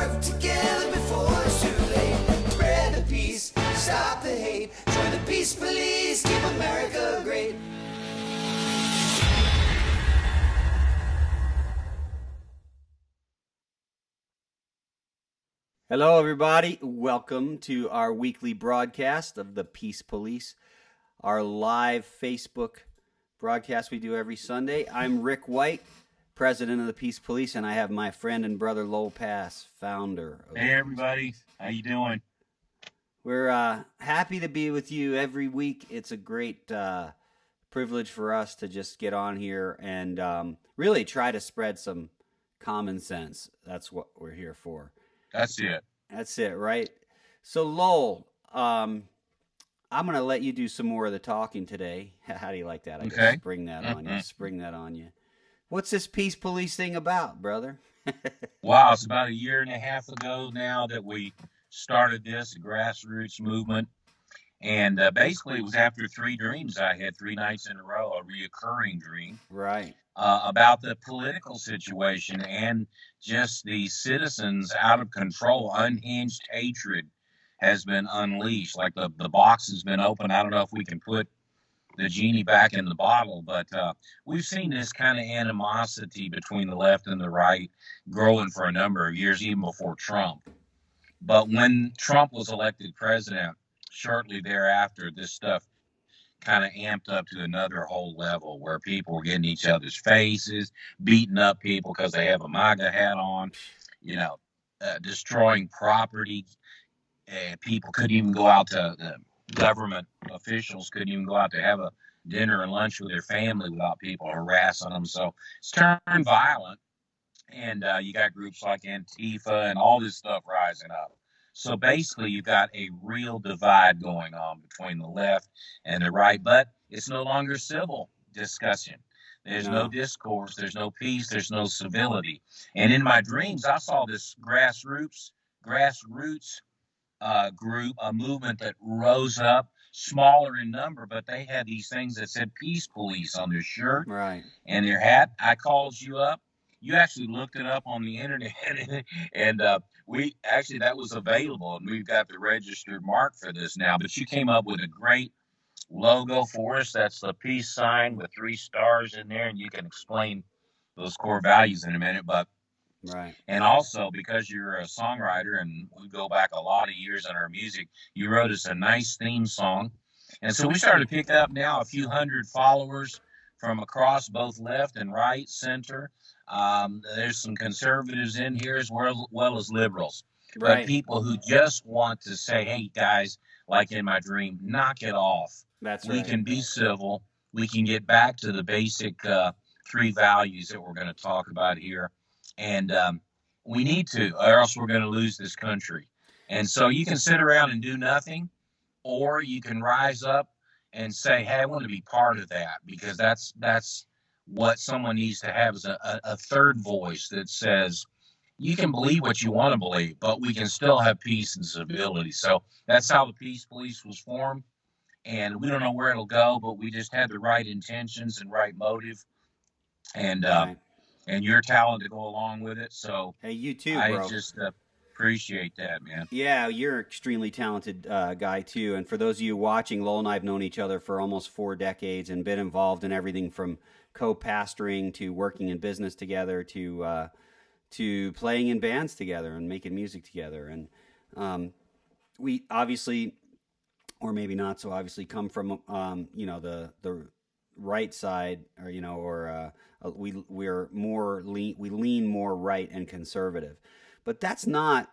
work together before it's too late. Spread the peace, stop the hate. Join the peace police, keep America great. Hello, everybody. Welcome to our weekly broadcast of the Peace Police, our live Facebook broadcast we do every Sunday. I'm Rick White, president of the Peace Police, and I have my friend and brother Lowell Pass, founder. Hey, everybody. How you doing? We're happy to be with you every week. It's a great privilege for us to just get on here and really try to spread some common sense. That's what we're here for. That's it. That's it, right? So, Lowell, I'm going to let you do some more of the talking today. How do you like that? I Okay. guess spring that on you. Spring that on you. What's this Peace Police thing about, brother? Wow, it's about a year and a half ago now that we started this grassroots movement. And basically, it was after 3 dreams I had 3 nights in a row, a reoccurring dream. Right. About the political situation and just the citizens out of control. Unhinged hatred has been unleashed. Like the box has been opened. I don't know if we can put the genie back in the bottle, but we've seen this kind of animosity between the left and the right growing for a number of years, even before Trump. But when Trump was elected president, shortly thereafter, this stuff kind of amped up to another whole level where people were getting each other's faces, beating up people because they have a MAGA hat on, destroying property. People couldn't even go out to government officials couldn't even go out to have a dinner and lunch with their family without people harassing them. So it's turned violent, and you got groups like Antifa and all this stuff rising up. So basically, you've got a real divide going on between the left and the right, but it's no longer civil discussion. There's no discourse, there's no peace, there's no civility. And in my dreams, I saw this grassroots group, a movement that rose up, smaller in number, but they had these things that said Peace Police on their shirt and their hat. I called you up. You actually looked it up on the internet, and that was available, and we've got the registered mark for this now. But you came up with a great logo for us. That's the peace sign with 3 stars in there, and you can explain those core values in a minute. But and also, because you're a songwriter and we go back a lot of years in our music, you wrote us a nice theme song. And so we started to pick up now a few hundred followers from across both left and right, center. There's some conservatives in here as well as liberals. But people who just want to say, hey, guys, like in my dream, knock it off. We can be civil. We can get back to the basic 3 values that we're going to talk about here. And we need to, or else we're going to lose this country. And so you can sit around and do nothing, or you can rise up and say, hey, I want to be part of that, because that's what someone needs to have, is a third voice that says, you can believe what you want to believe, but we can still have peace and civility. So that's how the Peace Police was formed. And we don't know where it'll go, but we just had the right intentions and right motive. And your talent to go along with it. So hey, you too, bro. I just appreciate that, man. Yeah, you're an extremely talented guy too. And for those of you watching, Lowell and I have known each other for almost 4 decades and been involved in everything from co-pastoring to working in business together to playing in bands together and making music together. And we obviously, or maybe not so obviously, come from the right side, or we lean more right and conservative. But that's not,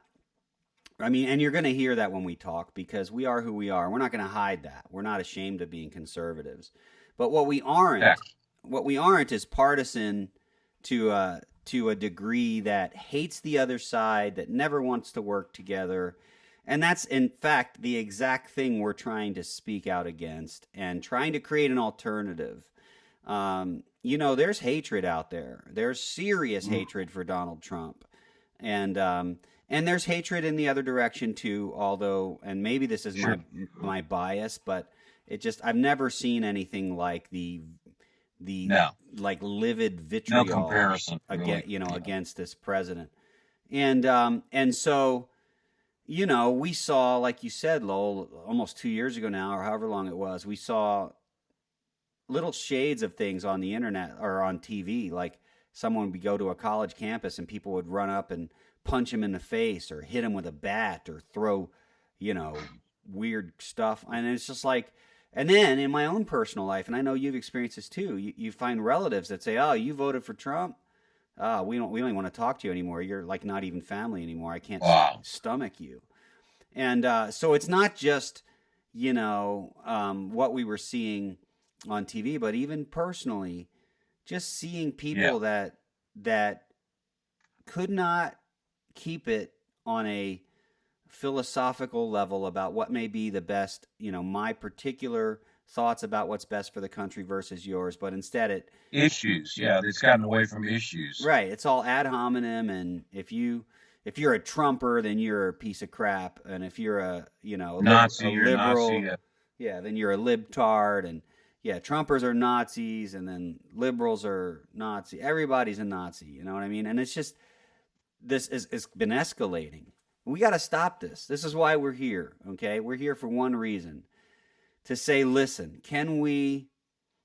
and you're going to hear that when we talk, because we are who we are. We're not going to hide that. We're not ashamed of being conservatives. But what we aren't is partisan to a degree that hates the other side, that never wants to work together. And that's, in fact, the exact thing we're trying to speak out against and trying to create an alternative. There's hatred out there. There's serious hatred for Donald Trump. And there's hatred in the other direction too, although, and maybe this is my bias, but I've never seen anything like the like livid vitriol comparison, against this president. And so, you know, we saw, like you said, Lowell, almost 2 years ago now, or however long it was, we saw little shades of things on the internet or on TV. Like someone would go to a college campus and people would run up and punch him in the face or hit him with a bat or throw, you know, weird stuff. And it's just like, and then in my own personal life, and I know you've experienced this too, you find relatives that say, "Oh, you voted for Trump? We don't even want to talk to you anymore. You're like not even family anymore. I can't stomach you." And so it's not just, you know, what we were seeing on TV, but even personally, just seeing people that could not keep it on a philosophical level about what may be the best, you know, my particular thoughts about what's best for the country versus yours, but instead issues. Yeah, it's gotten away from issues. Right. It's all ad hominem, and if you're a Trumper, then you're a piece of crap, and if you're a, you know, Nazi, a liberal, Nazi, yeah, then you're a libtard, and yeah, Trumpers are Nazis, and then liberals are Nazi. Everybody's a Nazi, you know what I mean? And it's just, it's been escalating. We got to stop this. This is why we're here, okay? We're here for one reason, to say, listen, can we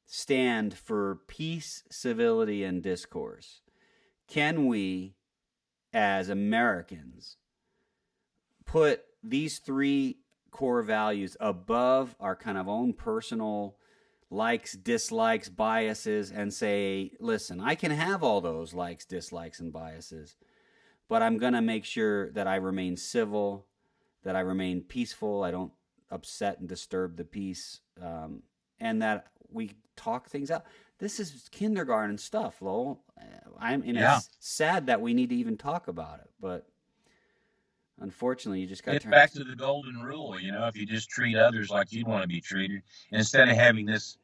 stand for peace, civility, and discourse? Can we, as Americans, put these three core values above our kind of own personal likes, dislikes, biases, and say, listen, I can have all those likes, dislikes, and biases, but I'm going to make sure that I remain civil, that I remain peaceful, I don't upset and disturb the peace, and that we talk things out. This is kindergarten stuff, Lowell. It's sad that we need to even talk about it, but unfortunately, you just got to turn back to the golden rule. You know, if you just treat others like you want to be treated, instead of having this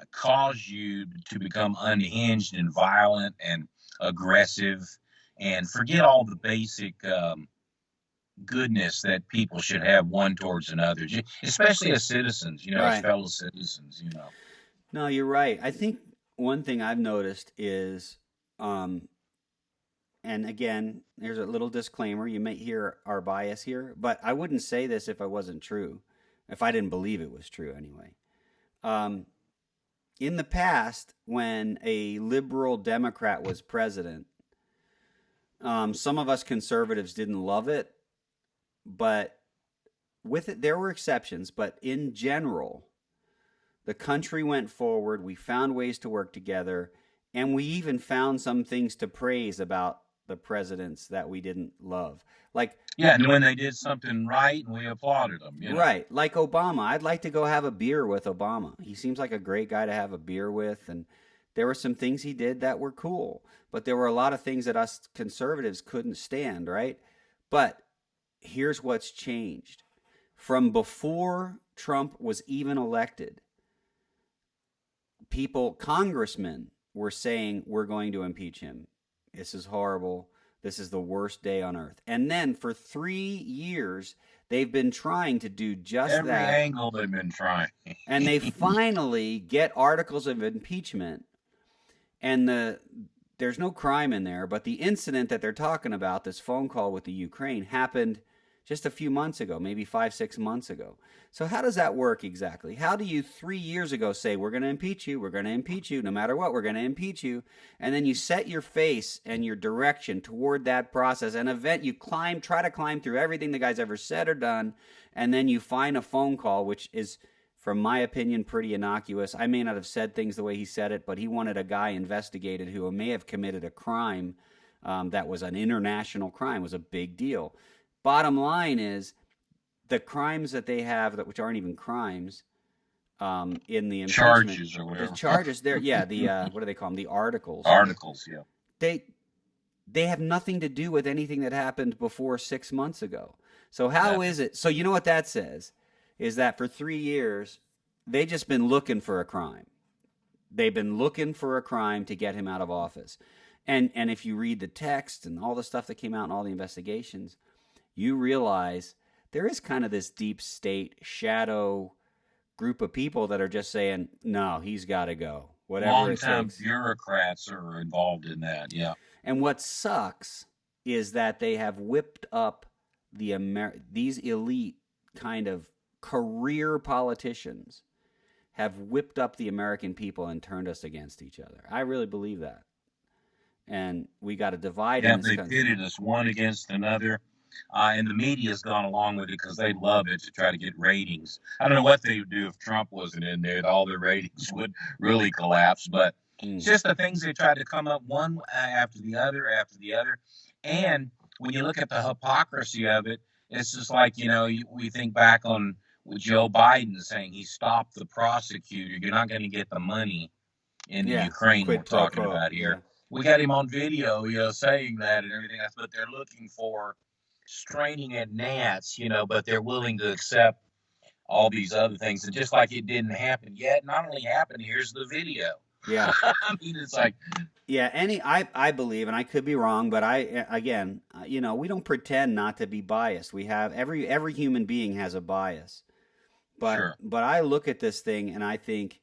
cause you to become unhinged and violent and aggressive, and forget all the basic goodness that people should have one towards another, especially as citizens, you know, right, as fellow citizens, you know. No, you're right. I think one thing I've noticed is, and again, there's a little disclaimer. You may hear our bias here, but I wouldn't say this if it wasn't true, if I didn't believe it was true anyway. In the past, when a liberal Democrat was president, some of us conservatives didn't love it, but with it, there were exceptions. But in general, the country went forward. We found ways to work together, and we even found some things to praise about the presidents that we didn't love. Like, yeah, and when they did something right, we applauded them. You know? Right, like Obama. I'd like to go have a beer with Obama. He seems like a great guy to have a beer with, and there were some things he did that were cool, but there were a lot of things that us conservatives couldn't stand, right? But here's what's changed. From before Trump was even elected, congressmen were saying, we're going to impeach him. This is horrible. This is the worst day on earth. And then for 3 years, they've been trying to do just that. Every angle they've been trying. And they finally get articles of impeachment. And there's no crime in there, but the incident that they're talking about, this phone call with the Ukraine, happened just a few months ago, maybe 5-6 months ago. So how does that work exactly? How do you 3 years ago say, we're going to impeach you, no matter what, we're going to impeach you, and then you set your face and your direction toward that process, an event you try to climb through everything the guy's ever said or done, and then you find a phone call, which is, from my opinion, pretty innocuous. I may not have said things the way he said it, but he wanted a guy investigated who may have committed a crime that was an international crime, was a big deal. Bottom line is, the crimes that they have, which aren't even crimes, in the charges or whatever. The charges there, yeah. The what do they call them? The articles. Articles, yeah. They have nothing to do with anything that happened before 6 months ago. So how is it? So you know what that says is that for 3 years they just been looking for a crime. They've been looking for a crime to get him out of office. And if you read the text and all the stuff that came out in all the investigations, you realize there is kind of this deep state shadow group of people that are just saying, no, he's got to go. Whatever it takes. Long-time bureaucrats are involved in that, yeah. And what sucks is that they have whipped up these elite kind of career politicians have whipped up the American people and turned us against each other. I really believe that. And we got a divide in this country. They pitted us one against another. And the media's gone along with it because they love it to try to get ratings. I don't know what they would do if Trump wasn't in there. All their ratings would really collapse. But it's just the things they tried to come up one after the other. And when you look at the hypocrisy of it, it's just like, we think back on with Joe Biden saying he stopped the prosecutor. You're not going to get the money in the Ukraine we're talking about here. Yeah. We got him on video, saying that and everything else, but they're looking for straining at gnats, but they're willing to accept all these other things. And just like it didn't happen yet, not only happened, here's the video. Yeah. I mean, it's like... Yeah, I believe, and I could be wrong, but we don't pretend not to be biased. We have, every human being has a bias. But sure. But I look at this thing and I think,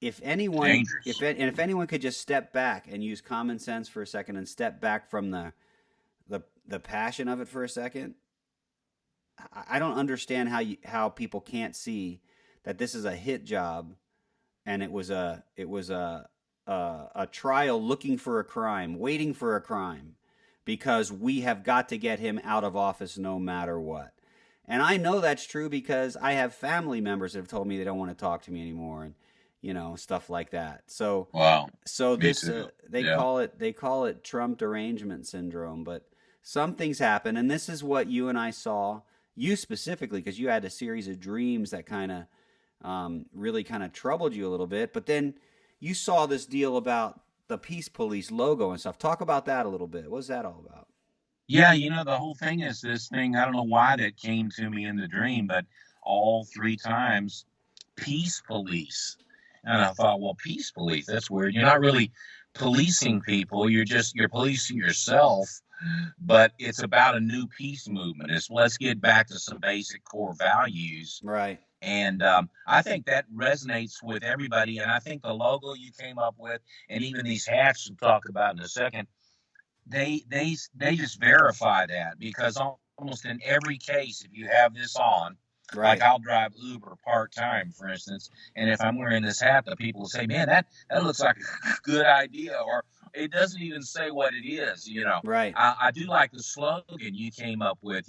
if anyone could just step back and use common sense for a second and step back from the passion of it for a second, I don't understand how people can't see that this is a hit job, and it was a trial looking for a crime, waiting for a crime, because we have got to get him out of office no matter what. And I know that's true because I have family members that have told me they don't want to talk to me anymore, and stuff like that. So wow. So this call it Trump derangement syndrome, but some things happen, and this is what you and I saw. You specifically, because you had a series of dreams that kind of really kind of troubled you a little bit, but then you saw this deal about the Peace Police logo and stuff. Talk about that a little bit. What's that all about? Yeah, the whole thing is this thing. I don't know why that came to me in the dream, but all 3 times, Peace Police. And I thought, well, Peace Police, that's weird. You're not really policing people. You're policing yourself. But it's about a new peace movement. Let's get back to some basic core values. Right. And I think that resonates with everybody. And I think the logo you came up with, and even these hats we'll talk about in a second, they just verify that, because almost in every case, if you have this on, right. Like I'll drive Uber part-time, for instance, and if I'm wearing this hat, the people will say, man, that looks like a good idea, or it doesn't even say what it is, Right. I do like the slogan you came up with,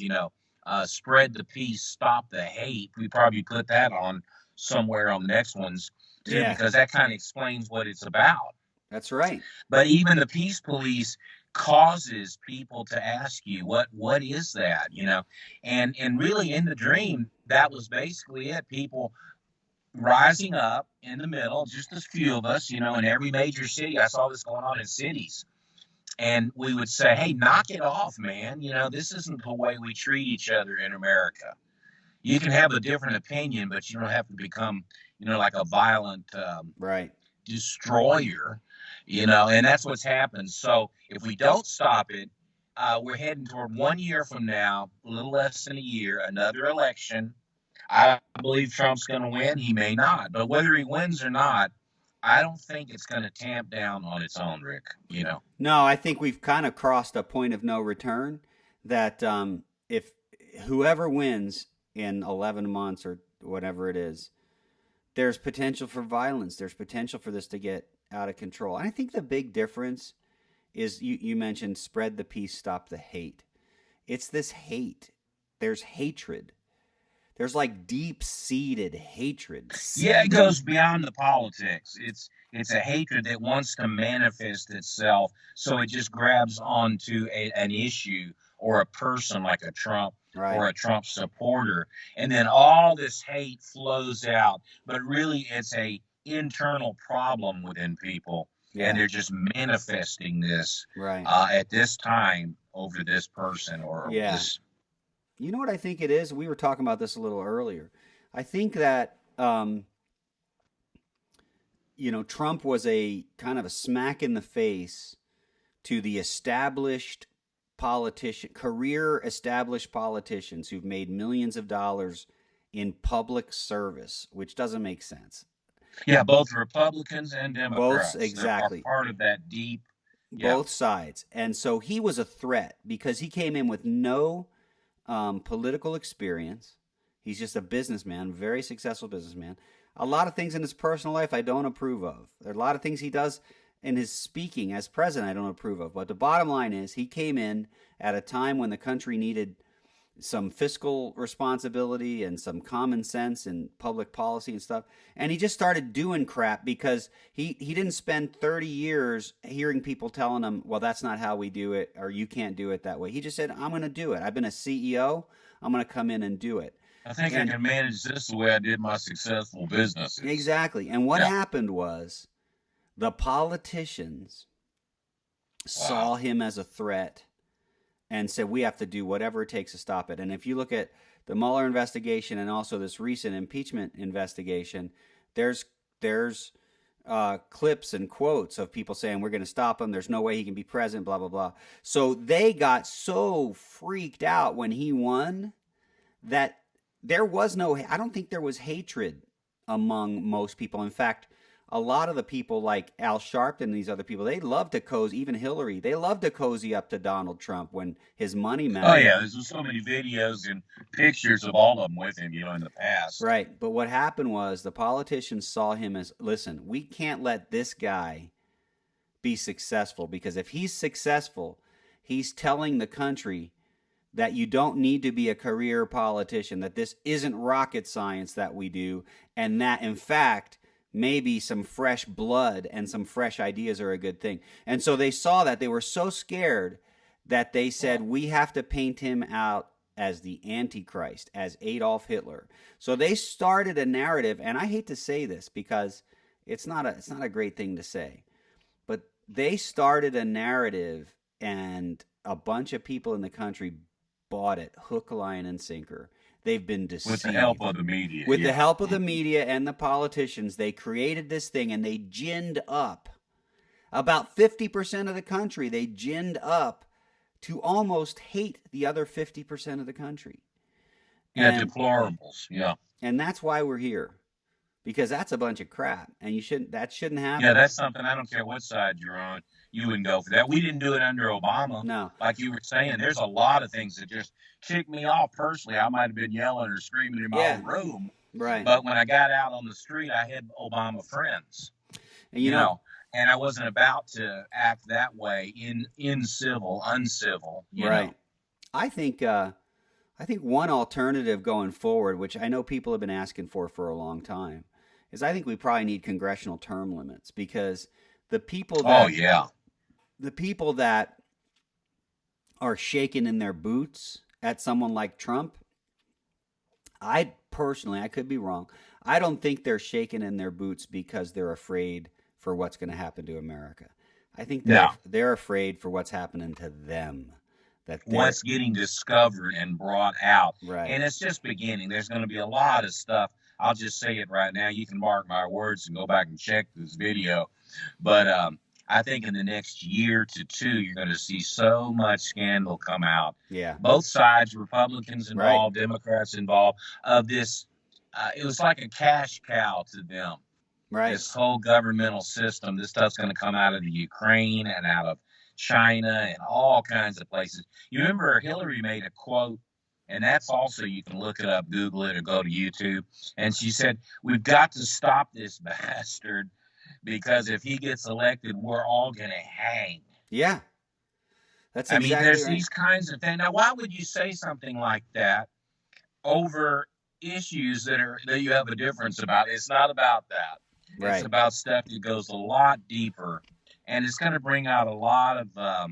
spread the peace, stop the hate. We probably put that on somewhere on the next ones, too, because that kind of explains what it's about. That's right. But even the Peace Police causes people to ask you, what is that, and really in the dream, that was basically it. People rising up in the middle, just a few of us, in every major city. I saw this going on in cities, and we would say, hey, knock it off, man. This isn't the way we treat each other in America. You can have a different opinion, but you don't have to become, like a violent right. destroyer. And that's what's happened. So if we don't stop it, we're heading toward 1 year from now, a little less than a year, another election. I believe Trump's going to win. He may not. But whether he wins or not, I don't think it's going to tamp down on its own, Rick. No, I think we've kind of crossed a point of no return, that if whoever wins in 11 months or whatever it is, there's potential for violence. There's potential for this to get out of control. And I think the big difference is you mentioned spread the peace, stop the hate. It's this hate. There's hatred. There's like deep-seated hatred. Yeah, it goes beyond the politics. It's a hatred that wants to manifest itself, so it just grabs onto an issue or a person like a Trump, right, or a Trump supporter, and then all this hate flows out. But really, it's a internal problem within people, and they're just manifesting this right at this time over this person or this. You know what I think it is? We were talking about this a little earlier. I think that Trump was a kind of a smack in the face to the established career established politicians who've made millions of dollars in public service, which doesn't make sense. Yeah, both Republicans and Democrats. Both, exactly. Are part of that deep both sides. And so he was a threat because he came in with no political experience. He's just a businessman, very successful businessman. A lot of things in his personal life I don't approve of. There are a lot of things he does in his speaking as president I don't approve of. But the bottom line is he came in at a time when the country needed some fiscal responsibility and some common sense and public policy and stuff. And he just started doing crap because he didn't spend 30 years hearing people telling him, well, that's not how we do it, or you can't do it that way. He just said, I'm going to do it. I've been a CEO. I'm going to come in and do it. I think I can manage this the way I did my successful businesses. Exactly. And what happened was the politicians saw him as a threat and said, we have to do whatever it takes to stop it. And if you look at the Mueller investigation and also this recent impeachment investigation, there's clips and quotes of people saying, we're going to stop him. There's no way he can be president, blah, blah, blah. So they got so freaked out when he won that there was I don't think there was hatred among most people. In fact, a lot of the people like Al Sharpton and these other people, they love to cozy, even Hillary, they love to cozy up to Donald Trump when his money mattered. Oh, yeah. There's so many videos and pictures of all of them with him, in the past. Right. But what happened was the politicians saw him as, listen, we can't let this guy be successful because if he's successful, he's telling the country that you don't need to be a career politician, that this isn't rocket science that we do, and that, in fact, maybe some fresh blood and some fresh ideas are a good thing. And so they saw that. They were so scared that they said, we have to paint him out as the Antichrist, as Adolf Hitler. So they started a narrative, and I hate to say this because it's not a great thing to say, but they started a narrative, and a bunch of people in the country bought it hook, line, and sinker. They've been deceived. With the help of the media. With the help of the media and the politicians, they created this thing, and they ginned up about 50% of the country. They ginned up to almost hate the other 50% of the country. Yeah, deplorables. Yeah. And that's why we're here. Because that's a bunch of crap, and that shouldn't happen. Yeah, that's something, I don't care what side you're on, you wouldn't go for that. We didn't do it under Obama. No. Like you were saying, there's a lot of things that just ticked me off personally. I might have been yelling or screaming in my own room. Right. But when I got out on the street, I had Obama friends. And you know, and I wasn't about to act that way uncivil. Right. I think one alternative going forward, which I know people have been asking for a long time, is I think we probably need congressional term limits because the people that the people that are shaking in their boots at someone like Trump, I could be wrong, I don't think they're shaking in their boots because they're afraid for what's going to happen to America. I think they're afraid for what's happening to them. What's getting discovered and brought out. Right. And it's just beginning. There's going to be a lot of stuff. I'll just say it right now. You can mark my words and go back and check this video. But I think in the next year to two, you're going to see so much scandal come out. Yeah. Both sides, Republicans involved, Democrats involved, of this. It was like a cash cow to them. Right. This whole governmental system. This stuff's going to come out of the Ukraine and out of China and all kinds of places. You remember Hillary made a quote, and that's also, you can look it up, Google it, or go to YouTube. And she said, we've got to stop this bastard because if he gets elected, we're all going to hang. Yeah. That's exactly there's these kinds of things. Now, why would you say something like that over issues that you have a difference about? It's not about that. Right. It's about stuff that goes a lot deeper. And it's going to bring out a lot of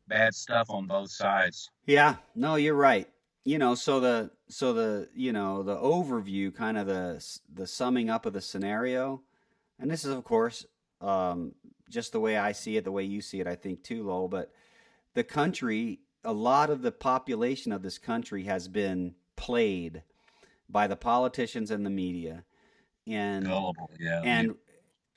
bad stuff on both sides. Yeah, no, you're right. So the the overview, kind of the summing up of the scenario, and this is of course just the way I see it, the way you see it, I think too, Lowell. But the country, a lot of the population of this country has been played by the politicians and the media, and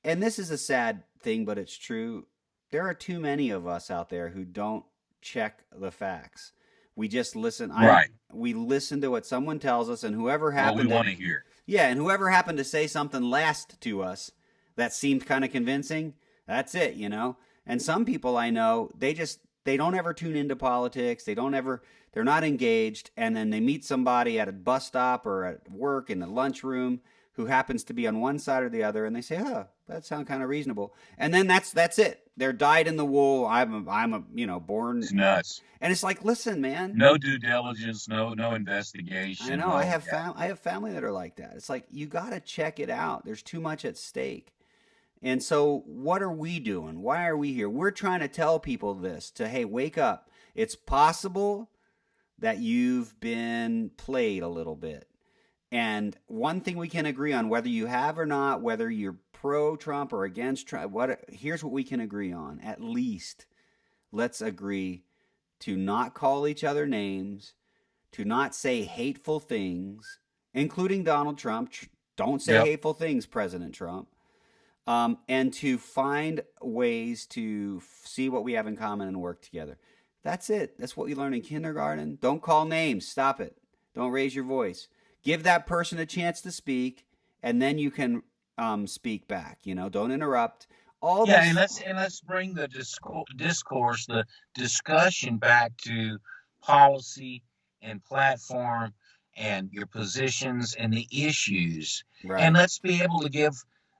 and this is a sad thing, but it's true. There are too many of us out there who don't check the facts. We just listen. We listen to what someone tells us, and whoever happened we want to hear. Yeah, and whoever happened to say something last to us that seemed kind of convincing, that's it, And some people I know, they don't ever tune into politics. They're not engaged. And then they meet somebody at a bus stop or at work in the lunchroom who happens to be on one side or the other, and they say, "Oh, that sounds kind of reasonable." And then that's it. They're dyed in the wool. I'm a born. It's nuts. And it's like, listen, man. No due diligence, no investigation. I know. I have family that are like that. It's like, you got to check it out. There's too much at stake. And so what are we doing? Why are we here? We're trying to tell people this, hey, wake up. It's possible that you've been played a little bit. And one thing we can agree on, whether you have or not, whether you're pro-Trump or against Trump, here's what we can agree on. At least let's agree to not call each other names, to not say hateful things, including Donald Trump. Don't say hateful things, President Trump. And to find ways to see what we have in common and work together. That's it. That's what you learn in kindergarten. Don't call names. Stop it. Don't raise your voice. Give that person a chance to speak, and then you can speak back. Don't interrupt. And let's bring the discourse, the discussion back to policy and platform and your positions and the issues. Right. And let's be able to give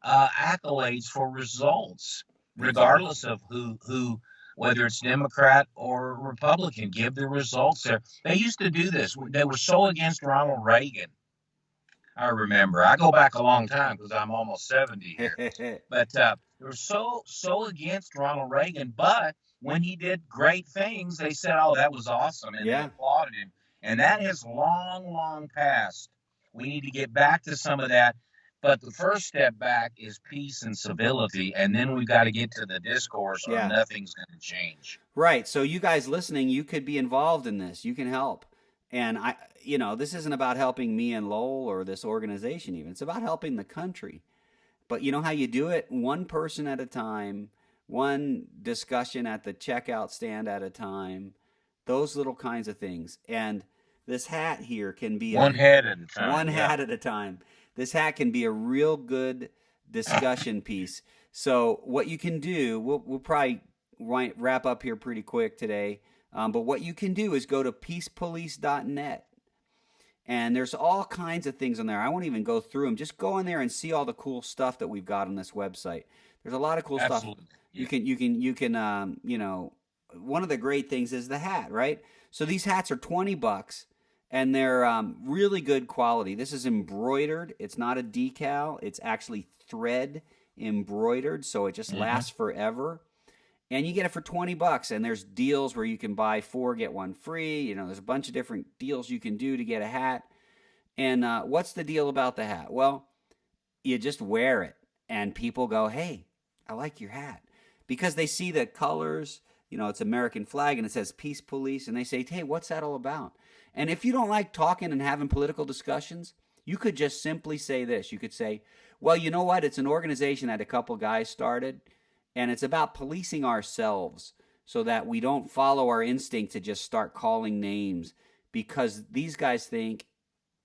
accolades for results, regardless of who, whether it's Democrat or Republican. Give the results there. They used to do this. They were so against Ronald Reagan. I remember. I go back a long time because I'm almost 70 here. But they were so against Ronald Reagan. But when he did great things, they said, "Oh, that was awesome," and they applauded him. And that has long, long passed. We need to get back to some of that. But the first step back is peace and civility, and then we've got to get to the discourse, or nothing's going to change. Right. So you guys listening, you could be involved in this. You can help. And this isn't about helping me and Lowell or this organization even. It's about helping the country. But you know how you do it? One person at a time, one discussion at the checkout stand at a time, those little kinds of things. And this hat here can be one hat at a time. One hat at a time. This hat can be a real good discussion piece. So what you can do, we'll probably wrap up here pretty quick today. But what you can do is go to peacepolice.net. And there's all kinds of things on there. I won't even go through them. Just go in there and see all the cool stuff that we've got on this website. There's a lot of cool stuff. You can one of the great things is the hat, right? So these hats are $20 and they're really good quality. This is embroidered. It's not a decal. It's actually thread embroidered, so it just lasts forever. And you get it for $20, and there's deals where you can buy 4, get 1 free. There's a bunch of different deals you can do to get a hat. And what's the deal about the hat? Well, you just wear it, and people go, "Hey, I like your hat." Because they see the colors, it's American flag, and it says Peace Police, and they say, "Hey, what's that all about?" And if you don't like talking and having political discussions, you could just simply say this. You could say, "Well, you know what? It's an organization that a couple guys started, and it's about policing ourselves so that we don't follow our instinct to just start calling names, because these guys think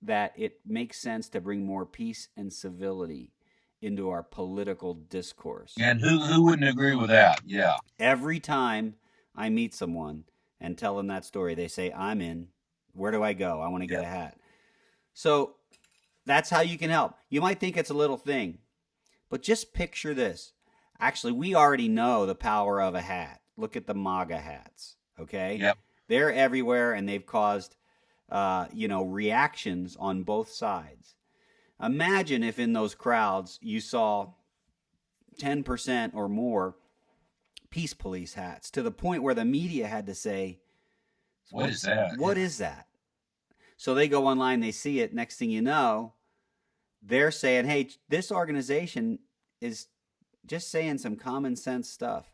that it makes sense to bring more peace and civility into our political discourse." And who wouldn't agree with that? Yeah. Every time I meet someone and tell them that story, they say, "I'm in. Where do I go? I want to get a hat." So that's how you can help. You might think it's a little thing, but just picture this. Actually, we already know the power of a hat. Look at the MAGA hats, okay? Yep. They're everywhere, and they've caused, reactions on both sides. Imagine if in those crowds you saw 10% or more Peace Police hats, to the point where the media had to say, What is that? What is that? So they go online, they see it. Next thing you know, they're saying, "Hey, this organization is just saying some common sense stuff."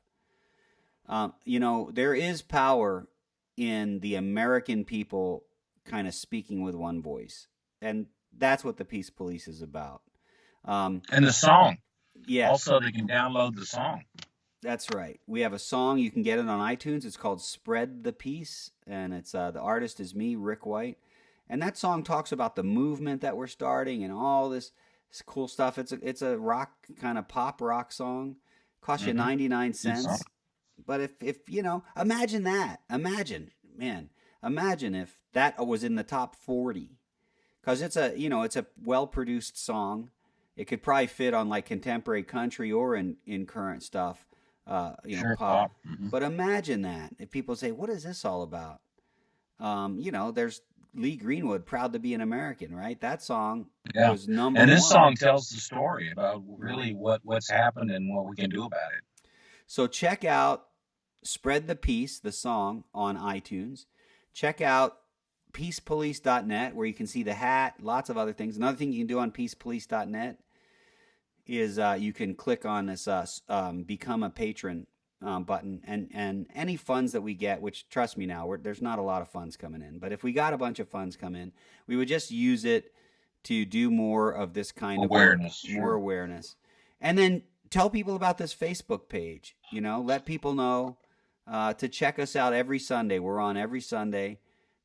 There is power in the American people kind of speaking with one voice. And that's what the Peace Police is about. And the song. Yeah. Also, they can download the song. That's right. We have a song. You can get it on iTunes. It's called Spread the Peace. And it's the artist is me, Rick White. And that song talks about the movement that we're starting and all this cool stuff. It's a rock, kind of pop rock song. Costs you 99 cents. But if imagine that. Imagine if that was in the top 40, because it's a well-produced song. It could probably fit on like contemporary country or in current stuff, Sure, pop. Mm-hmm. But imagine that if people say, "What is this all about?" There's Lee Greenwood, "Proud to be an American," right? That song was number one. And this one. song tells the story about really what's happened and what we can do about it. So check out Spread the Peace, the song, on iTunes. Check out peacepolice.net, where you can see the hat, lots of other things. Another thing you can do on peacepolice.net is you can click on this become a patron button, and any funds that we get, which trust me now, there's not a lot of funds coming in, but if we got a bunch of funds come in, we would just use it to do more of this kind of awareness, work, more awareness. And then tell people about this Facebook page, let people know to check us out every Sunday. We're on every Sunday.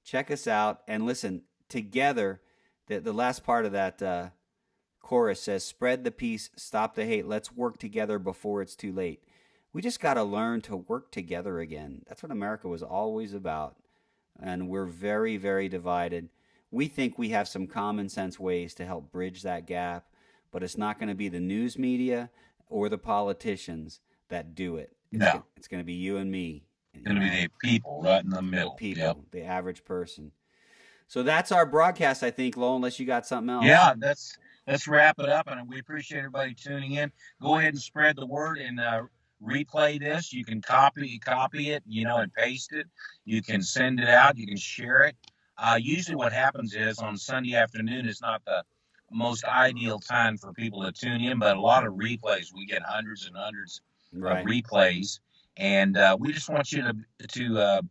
Check us out and listen together. The last part of that chorus says, "Spread the peace, stop the hate. Let's work together before it's too late." We just got to learn to work together again. That's what America was always about. And we're very, very divided. We think we have some common sense ways to help bridge that gap, but it's not going to be the news media or the politicians that do it. It's going to be you and me. It's going to be the people right in the middle. People, the average person. So that's our broadcast, I think, Lowell, unless you got something else. Yeah, let's wrap it up, and we appreciate everybody tuning in. Go ahead and spread the word and replay this. You can copy it, and paste it. You can send it out. You can share it. Usually what happens is on Sunday afternoon is not the most ideal time for people to tune in, but a lot of replays. We get hundreds and hundreds of replays, and we just want you to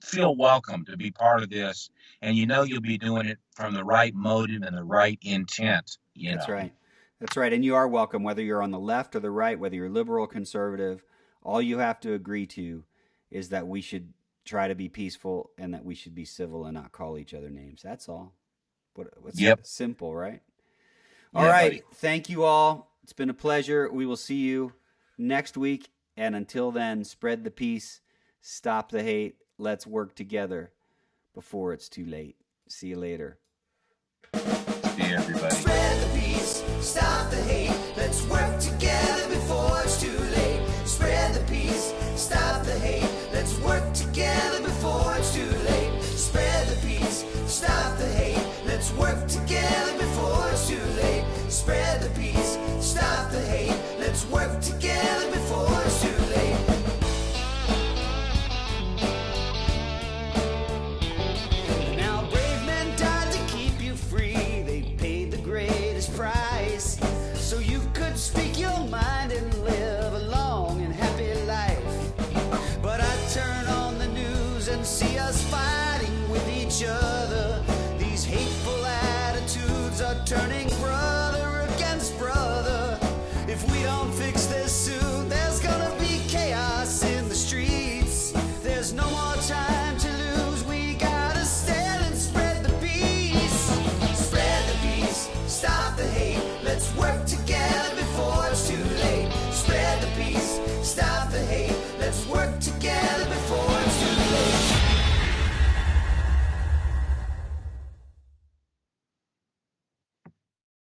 feel welcome to be part of this, and you'll be doing it from the right motive and the right intent. That's right. That's right. And you are welcome, whether you're on the left or the right, whether you're liberal or conservative. All you have to agree to is that we should try to be peaceful and that we should be civil and not call each other names. That's all. Simple, right? All right. Buddy. Thank you all. It's been a pleasure. We will see you next week. And until then, spread the peace, stop the hate. Let's work together before it's too late. See you later. See you, everybody. Spread the peace, stop the hate. Let's work together before it's too late. Spread the peace, stop the hate. Let's work together before it's too late. Spread the peace, stop the hate. Let's work together before it's too late. Spread the peace, stop the hate. Let's work together.